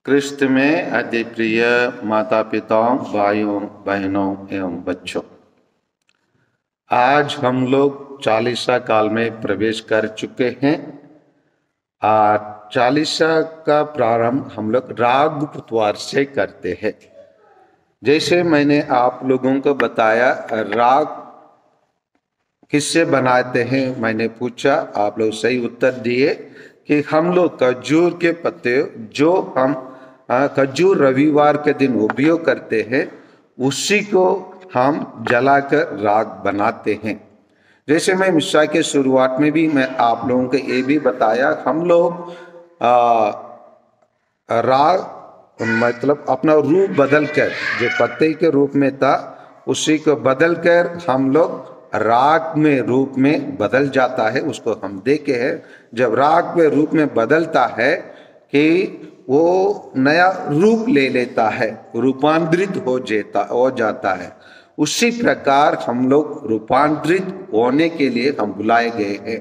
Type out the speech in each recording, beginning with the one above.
क्रिस्त में अति प्रिय माता पिताओं, भाइयों बहनों एवं बच्चों, आज हम लोग चालीसा काल में प्रवेश कर चुके हैं। और चालीसा का प्रारंभ हम लोग राग पुतवार से करते हैं। जैसे मैंने आप लोगों को बताया, राग किससे बनाते हैं मैंने पूछा, आप लोग सही उत्तर दिए कि हम लोग खजूर के पत्ते जो हम खजूर रविवार के दिन उपयोग करते हैं उसी को हम जलाकर राग बनाते हैं। जैसे मैं मिस्सा के शुरुआत में भी मैं आप लोगों को ये भी बताया, हम लोग राग मतलब अपना रूप बदलकर, जो पत्ते के रूप में था उसी को बदलकर हम लोग राग में रूप में बदल जाता है। उसको हम देखे हैं, जब राग में रूप में बदलता है कि वो नया रूप ले लेता है, रूपांतरित हो जाता है। उसी प्रकार हम लोग रूपांतरित होने के लिए हम बुलाए गए हैं।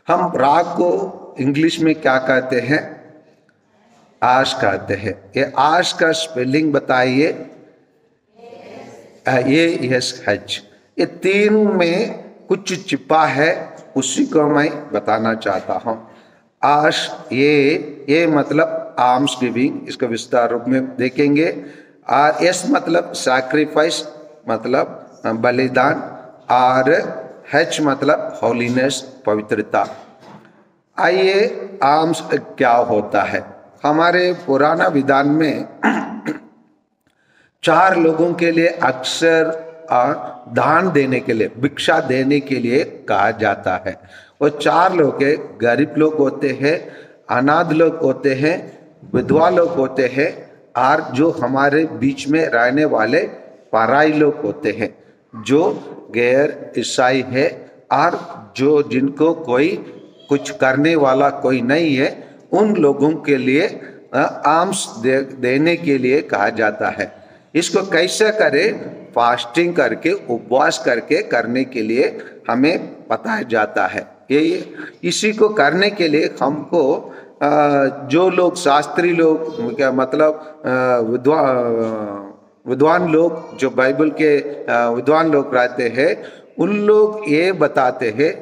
हम राग को इंग्लिश में क्या कहते हैं? आश कहते हैं। ये आश का स्पेलिंग बताइए। ASH। ये तीन में कुछ छिपा है, उसी को मैं बताना चाहता हूँ। आश, ये मतलब आर्म्स गिविंग, इसका विस्तार रूप में देखेंगे। और एस मतलब सैक्रिफाइस, मतलब बलिदान। और H मतलब होलीनेस, पवित्रता। आइए, आर्म्स क्या होता है? हमारे पुराना विधान में 4 लोगों के लिए अक्सर दान देने के लिए, भिक्षा देने के लिए कहा जाता है। वो 4 लोग हैं, गरीब लोग होते हैं, अनाथ लोग होते हैं, विधवा लोग होते हैं, और जो हमारे बीच में रहने वाले पराई लोग होते हैं, जो गैर ईसाई है और जो जिनको कोई कुछ करने वाला कोई नहीं है, उन लोगों के लिए आर्म्स देने के लिए कहा जाता है। इसको कैसे करें? फास्टिंग करके, उपवास करके करने के लिए हमें बताया जाता है। ये इसी को करने के लिए हमको जो लोग शास्त्री लोग, क्या मतलब विद्वान लोग, जो बाइबल के विद्वान लोग रहते हैं, उन लोग ये बताते हैं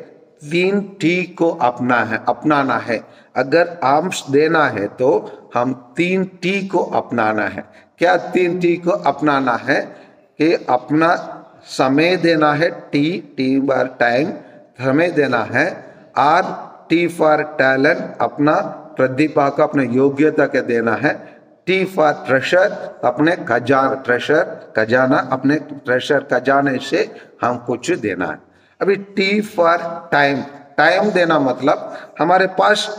3 T को अपनाना है। अगर आर्म्स देना है तो हम 3 T को अपनाना है। क्या 3 T को अपनाना है? कि अपना समय देना है, टी फॉर टाइम, समय देना है। और T फॉर टैलेंट, अपना प्रतिभा का, अपने योग्यता के देना है। T फॉर ट्रेशर, अपने खजाना, अपने ट्रेशर खजाने से हम कुछ देना है। अभी T फॉर टाइम देना मतलब हमारे पास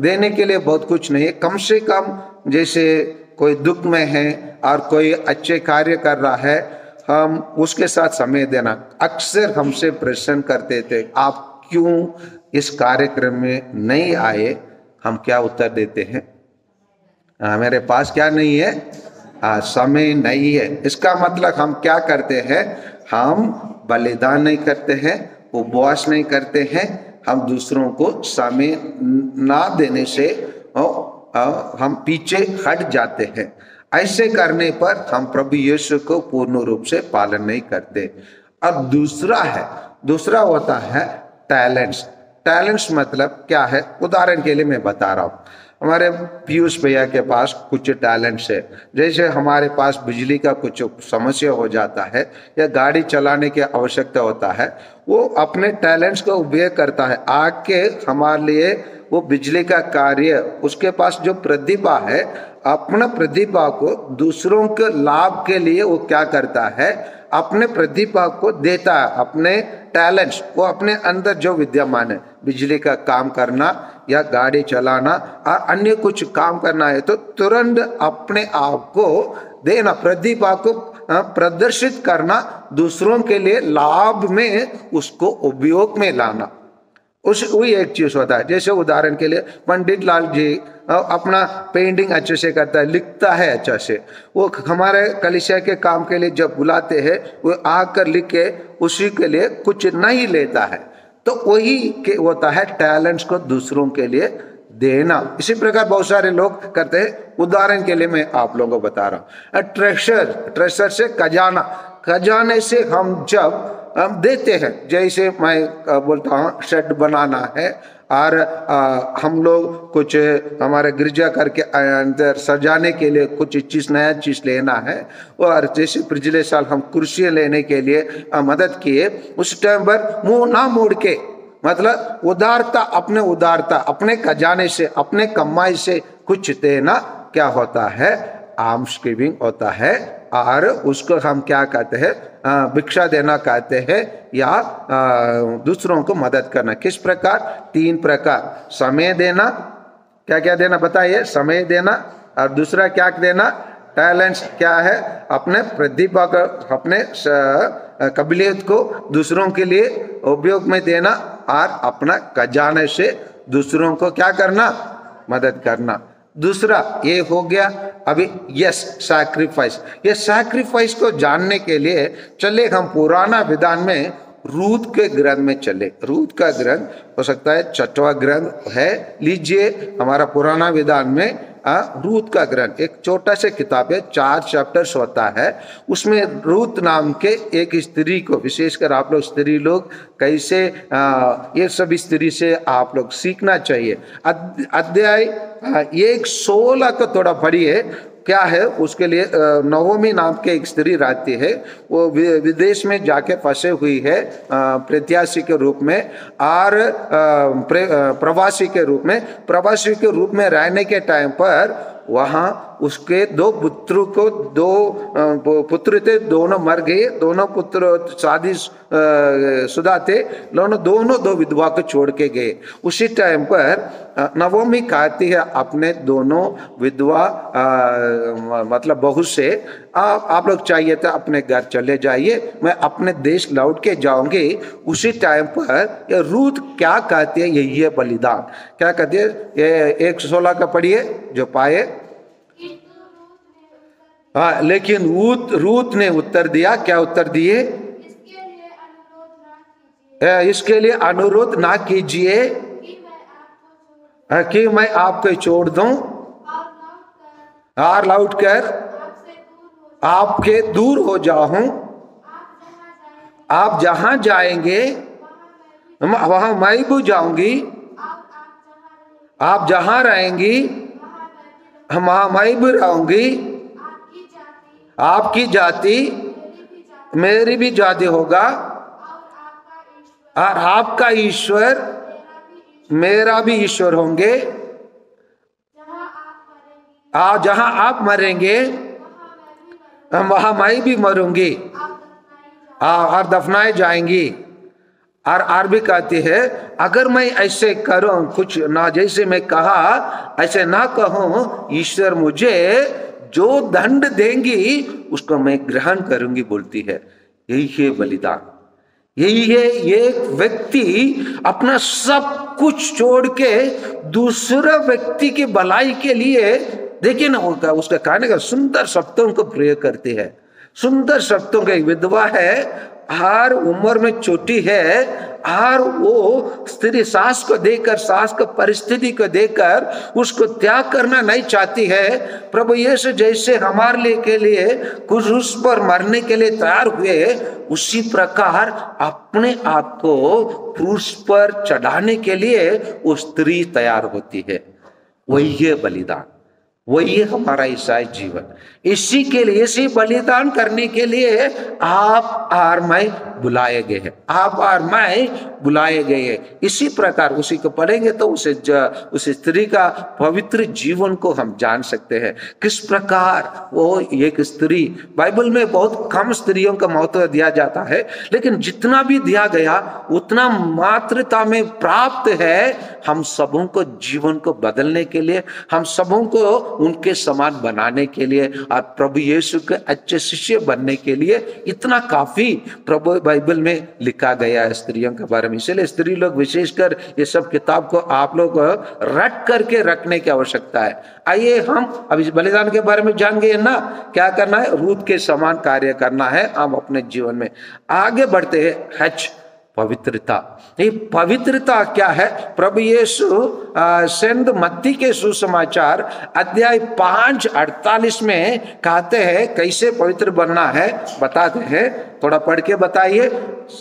देने के लिए बहुत कुछ नहीं है। कम से कम जैसे कोई दुख में है और कोई अच्छे कार्य कर रहा है, हम उसके साथ समय देना। अक्सर हमसे प्रश्न करते थे, आप क्यों इस कार्यक्रम में नहीं आए? हम क्या उत्तर देते हैं? मेरे पास क्या नहीं है? समय नहीं है। इसका मतलब हम क्या करते हैं? हम बलिदान नहीं करते हैं, उपवास नहीं करते हैं, हम दूसरों को समय ना देने से हम पीछे हट जाते हैं। ऐसे करने पर हम प्रभु यीशु को पूर्ण रूप से पालन नहीं करते। अब दूसरा होता है टैलेंट्स मतलब क्या है? उदाहरण के लिए मैं बता रहा हूँ। हमारे पीयूष भैया के पास कुछ टैलेंट्स है। जैसे हमारे पास बिजली का कुछ समस्या हो जाता है या गाड़ी चलाने की आवश्यकता होता है, वो अपने टैलेंट्स का उपयोग करता है आके हमारे लिए वो बिजली का कार्य। उसके पास जो प्रतिभा है, अपना प्रतिभा को दूसरों के लाभ के लिए वो क्या करता है? अपने प्रतिभा को देता है। अपने टैलेंट्स वो अपने अंदर जो विद्यमान है, बिजली का काम करना या गाड़ी चलाना और अन्य कुछ काम करना है, तो तुरंत अपने आप को देना, प्रतिभा को प्रदर्शित करना, दूसरों के लिए लाभ में उसको उपयोग में लाना। वही एक चीज होता है। जैसे उदाहरण के लिए पंडित लाल जी अपना पेंटिंग अच्छे से करता है, लिखता है अच्छा से। वो हमारे कलीसिया के काम के लिए जब बुलाते हैं, वो आकर लिख के उसी के लिए कुछ नहीं लेता है। तो वही के होता है, टैलेंट्स को दूसरों के लिए देना। इसी प्रकार बहुत सारे लोग करते हैं। उदाहरण के लिए मैं आप लोगों को बता रहा हूँ, ट्रेशर से खजाना, खजाने से हम जब हम देते हैं, जैसे मैं बोलता हूँ शेड बनाना है और हम लोग कुछ हमारे गिरजा करके अंदर सजाने के लिए कुछ चीज नया चीज लेना है, और जैसे पिछले साल हम कुर्सियां लेने के लिए मदद किए, उस टाइम पर मुंह ना मोड़ के, मतलब उदारता अपने खजाने से, अपने कमाई से कुछ देना क्या होता है, आर्म्स गिविंग होता है। और उसको हम क्या कहते हैं, भिक्षा देना कहते हैं, या दूसरों को मदद करना। किस प्रकार? 3 प्रकार। समय देना, क्या क्या देना बताइए? समय देना। और दूसरा क्या देना? टैलेंट्स, क्या है? अपने प्रतिभा को, अपने काबिलियत को दूसरों के लिए उपयोग में देना, और अपना खजाने से दूसरों को क्या करना? मदद करना। दूसरा ये हो गया। अभी यस, सैक्रिफाइस। ये सैक्रिफाइस को जानने के लिए चले हम पुराना विधान में रूत के ग्रंथ में चले। रूत का ग्रंथ हो सकता है 6वां ग्रंथ है, लीजिए हमारा पुराना विधान में रूत का ग्रंथ एक छोटा सा किताब है, 4 चैप्टर्स होता है। उसमें रूत नाम के एक स्त्री को, विशेषकर आप लोग स्त्री लोग कैसे ये सब स्त्री से आप लोग सीखना चाहिए। अध्याय 1:16 को थोड़ा पढ़िए। क्या है उसके लिए? नवोमी नाम के एक स्त्री रहती है, वो विदेश में जाके फंसे हुई है प्रत्याशी के रूप में, और प्रवासी के रूप में रहने के टाइम पर वहां उसके 2 पुत्रों को, 2 पुत्र थे, दोनों मर गए। दोनों पुत्र शादी शुदा थे, दोनों 2 विधवा को छोड़ के गए। उसी टाइम पर नवोमी कहती है अपने दोनों विधवा मतलब बहू से, आप लोग चाहिए तो अपने घर चले जाइए, मैं अपने देश लौट के जाऊंगी। उसी टाइम पर ये रूत क्या कहती है? यही है बलिदान। क्या कहती है? ये 1:16 का पढ़िए जो पाए। हाँ, लेकिन रूत ने उत्तर दिया। क्या उत्तर दिए? इसके लिए अनुरोध ना कीजिए कि मैं आपको छोड़ दूं और लौट कर आपके दूर हो जाऊं। आप जहां जाएंगे वहां मैं भी जाऊंगी, आप जहां रहेंगी वहां मैं भी रहूंगी। आपकी जाति मेरी भी जाति होगा, और आपका ईश्वर मेरा भी ईश्वर होंगे। जहां आप मरेंगे वहां मैं भी मरूंगी, और दफनाए जाएंगी। और भी कहती है, अगर मैं ऐसे करूं, कुछ ना जैसे मैं कहा ऐसे ना कहूं, ईश्वर मुझे जो दंड देंगी उसको मैं ग्रहण करूंगी, बोलती है। यही है बलिदान। यही है एक व्यक्ति अपना सब कुछ छोड़ के दूसरा व्यक्ति की भलाई के लिए, देखिए ना उसका कहने का सुंदर शब्दों को प्रयोग करती है। सुंदर शब्दों का, विधवा है, हर उम्र में छोटी है, और वो स्त्री सास को देकर, सास को परिस्थिति को देकर उसको त्याग करना नहीं चाहती है। प्रभु यीशु जैसे हमारे लिए के लिए क्रूस पर मरने के लिए तैयार हुए, उसी प्रकार अपने आप को क्रूस पर चढ़ाने के लिए वो स्त्री तैयार होती है। वही है बलिदान, वही है हमारा ईसाई जीवन। इसी के लिए, इसी बलिदान करने के लिए आप और मैं बुलाए गए हैं। आप और मैं बुलाए गए हैं। इसी प्रकार उसी को पढ़ेंगे तो उस स्त्री का पवित्र जीवन को हम जान सकते हैं। किस प्रकार वो एक स्त्री, बाइबल में बहुत कम स्त्रियों का महत्व दिया जाता है, लेकिन जितना भी दिया गया उतना मात्रता में प्राप्त है हम सबों को जीवन को बदलने के लिए, हम सबों को उनके समान बनाने के लिए, और प्रभु यीशु के अच्छे शिष्य बनने के लिए इतना काफी प्रभु बाइबल में लिखा गया है स्त्रियों के बारे में। इसलिए स्त्री लोग विशेषकर ये सब किताब को आप लोग रट करके रखने की आवश्यकता है। आइए हम अब इस बलिदान के बारे में जान गए ना, क्या करना है? रूत के समान कार्य करना है हम अपने जीवन में। आगे बढ़ते हैं। पवित्रता। ये पवित्रता क्या है? प्रभु यीशु सेंध मत्ती के सुसमाचार अध्याय 5:48 में कहते हैं कैसे पवित्र बनना है, बताते हैं। थोड़ा पढ़ के बताइए।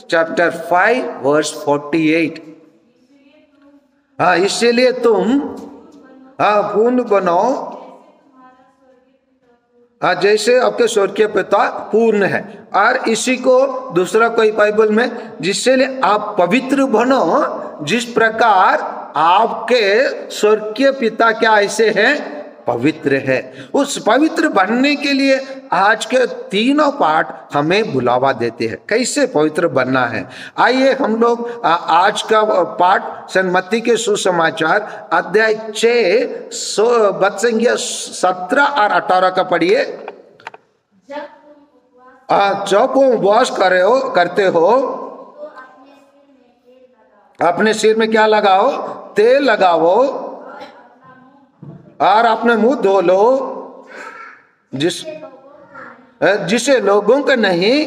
Chapter 5 verse 48। इसीलिए तुम पूर्ण बनो जैसे आपके स्वर्गीय पिता पूर्ण है। और इसी को दूसरा कोई बाइबल में, जिससे आप पवित्र बनो जिस प्रकार आपके स्वर्गीय पिता क्या ऐसे हैं, पवित्र है। उस पवित्र बनने के लिए आज के तीनों पाठ हमें बुलावा देते हैं कैसे पवित्र बनना है। आइए हम लोग आज का पाठ संत मत्ती के सुसमाचार अध्याय 6 बद संख्या 17 और 18 का पढ़िए। जब तुम उपवास करते हो अपने सिर में क्या लगाओ? तेल लगाओ और अपने मुंह धो लो, जिसे लोगों का नहीं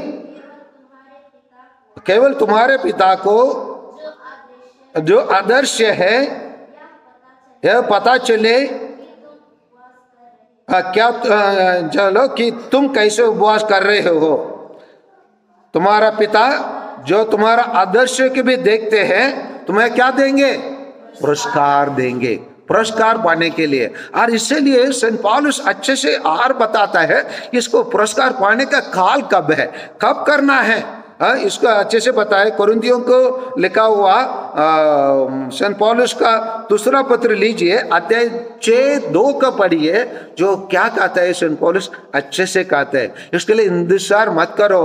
केवल तुम्हारे पिता को जो आदर्श है यह पता चले क्या चलो कि तुम कैसे उपवास कर रहे हो। तुम्हारा पिता जो तुम्हारा आदर्श के भी देखते हैं तुम्हें क्या देंगे? पुरस्कार देंगे, पुरस्कार पाने के लिए। और इसलिए सेंट पौलुस अच्छे से और बताता है इसको पुरस्कार पाने का काल कब है, कब करना है, इसको अच्छे से बताए। कोरिन्थियों को लिखा हुआ सेंट पौलुस का दूसरा पत्र लीजिए, अध्याय 6:2 का पढ़िए। जो क्या कहता है सेंट पौलुस अच्छे से कहते हैं, इसके लिए इंतजार मत करो,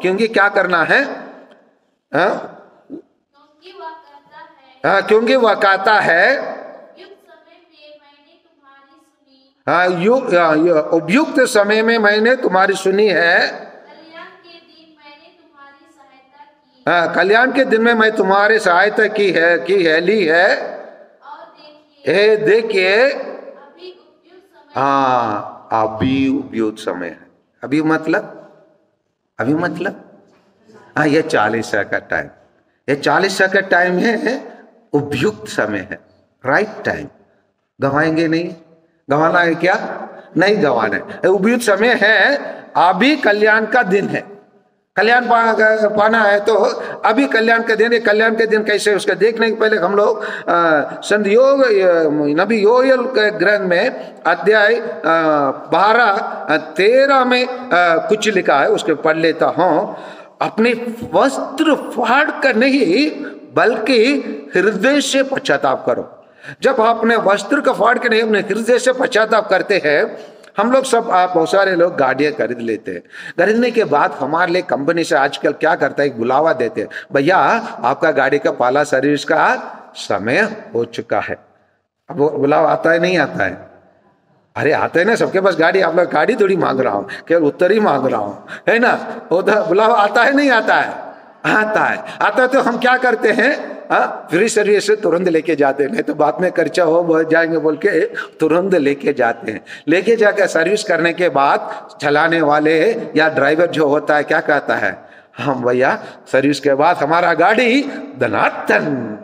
क्योंकि क्या करना है? क्योंकि वह कहता है उपयुक्त समय में मैंने तुम्हारी सुनी है, कल्याण के दिन में मैं तुम्हारी सहायता की है ली है। देखिए अभी उपयुक्त समय है। अभी मतलब ये 40 का टाइम, ये 40 का टाइम है, उपयुक्त समय है, राइट टाइम। गवाएंगे नहीं, गवाना है क्या? नहीं गवाना है, उपयुक्त समय है। अभी कल्याण का दिन है, कल्याण पाना है तो अभी कल्याण का दिन है। कल्याण के दिन कैसे उसका देखने के पहले हम लोग संत नबी योएल के ग्रंथ में अध्याय 12-13 में कुछ लिखा है, उसके पढ़ लेता हूं। अपने वस्त्र फाड़ कर नहीं बल्कि हृदय से पश्चाताप करो। जब आप अपने वस्त्र का फाड़ के नहीं अपने हृदय से पश्चाताप करते हैं। हम लोग सब बहुत सारे लोग गाड़ियां खरीद लेते हैं, खरीदने के बाद हमारे लिए कंपनी से आजकल क्या करता है, एक बुलावा देते हैं, भैया आपका गाड़ी का पहला सर्विस का समय हो चुका है। अब बुलावा आता है नहीं आता है? अरे आता है ना, सबके पास गाड़ी। आप लोग गाड़ी थोड़ी मांग रहा हूँ, केवल उत्तर ही मांग रहा हूँ, है ना। वो बुलावा आता है नहीं आता है? आता है। आता है तो हम क्या करते हैं, फ्री सर्विस से तुरंत लेके जाते हैं, नहीं तो बाद में खर्चा हो जाएंगे बोल के तुरंत लेके जाते हैं। लेके जाकर सर्विस करने के बाद चलाने वाले या ड्राइवर जो होता है क्या कहता है, हम भैया सर्विस के बाद हमारा गाड़ी धनातन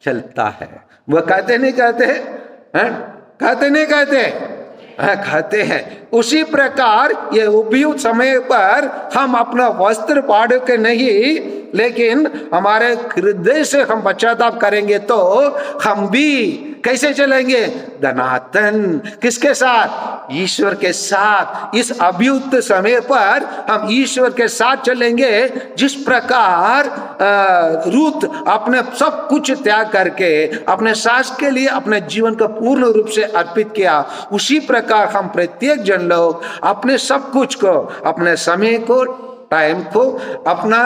चलता है। वो कहते नहीं कहते हैं? कहते नहीं कहते? कहते हैं। उसी प्रकार ये उपयुक्त समय पर हम अपना वस्त्र फाड़ के नहीं, लेकिन हमारे हृदय से हम पश्चाताप करेंगे तो हम भी कैसे चलेंगे? धनातन। किसके साथ? ईश्वर के साथ। इस अभियुक्त समय पर हम ईश्वर के साथ चलेंगे। जिस प्रकार रूत अपने सब कुछ त्याग करके अपने सास के लिए अपने जीवन को पूर्ण रूप से अर्पित किया, उसी प्रकार हम प्रत्येक जन लोग अपने सब कुछ को, अपने समय को, टाइम को, अपना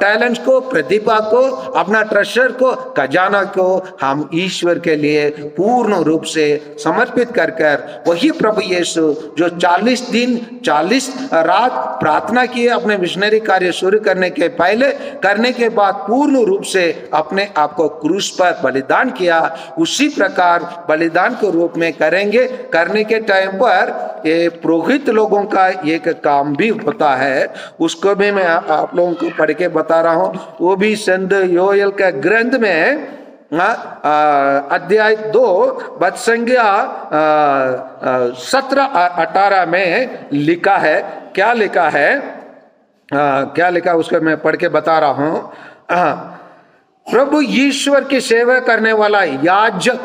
टैलेंट को, प्रतिभा को, अपना ट्रेजर को, खजाना को हम ईश्वर के लिए पूर्ण रूप से समर्पित कर वही प्रभु यीशु जो 40 दिन 40 रात प्रार्थना किए अपने मिशनरी कार्य शुरू करने के पहले, करने के बाद पूर्ण रूप से अपने आप को क्रूस पर बलिदान किया, उसी प्रकार बलिदान के रूप में करेंगे। करने के टाइम पर ये पुरोहित लोगों का एक काम भी होता है, उसको भी मैं आप लोगों को पढ़ के बता रहा हूं। वो भी संत योएल का ग्रंथ में अध्याय 2 वचन संख्या 17-18 में लिखा है। क्या लिखा है, क्या लिखा उसको मैं पढ़ के बता रहा हूं। प्रभु ईश्वर की सेवा करने वाला याजक,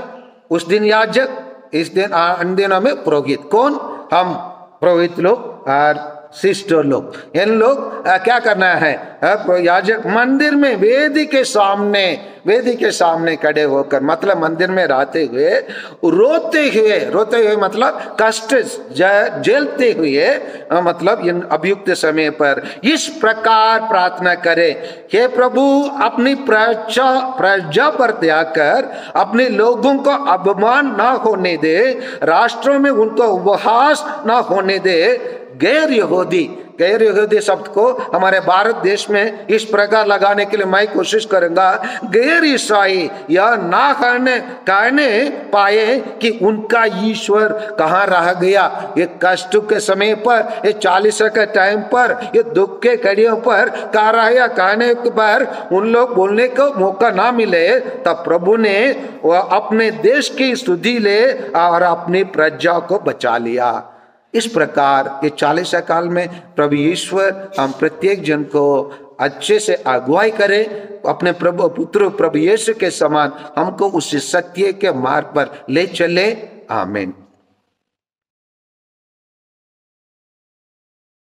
उस दिन याजक, इस दिन इन दिनों में पुरोहित। कौन? हम पुरोहित लोग और सिस्टर लोग। इन लोग क्या करना है? याजक मंदिर में वेदी के सामने खड़े होकर, मतलब मंदिर में रहते हुए रोते हुए मतलब कष्ट झेलते हुए, मतलब इन अभियुक्त समय पर इस प्रकार प्रार्थना करे, हे प्रभु अपनी प्रजा पर दया कर, अपने लोगों को अपमान ना होने दे, राष्ट्रों में उनको उपहास ना होने दे। गैर यहूदी शब्द को हमारे भारत देश में इस प्रकार लगाने के लिए मैं कोशिश करूंगा, गैर ईसाई यह ना कहने पाए कि उनका ईश्वर कहाँ रह गया। ये कष्ट के समय पर, ये 40 के टाइम पर, ये दुख के घड़ियों पर कह रहा है, कहने पर उन लोग बोलने को मौका ना मिले, तब प्रभु ने अपने देश की स्तुति ले और अपनी प्रजा को बचा लिया। इस प्रकार ये 40 काल में प्रभु ईश्वर हम प्रत्येक जन को अच्छे से अगुवाई करे, अपने प्रभु पुत्र प्रभु यीशु के समान हमको उस सत्य के मार्ग पर ले चले। आमीन।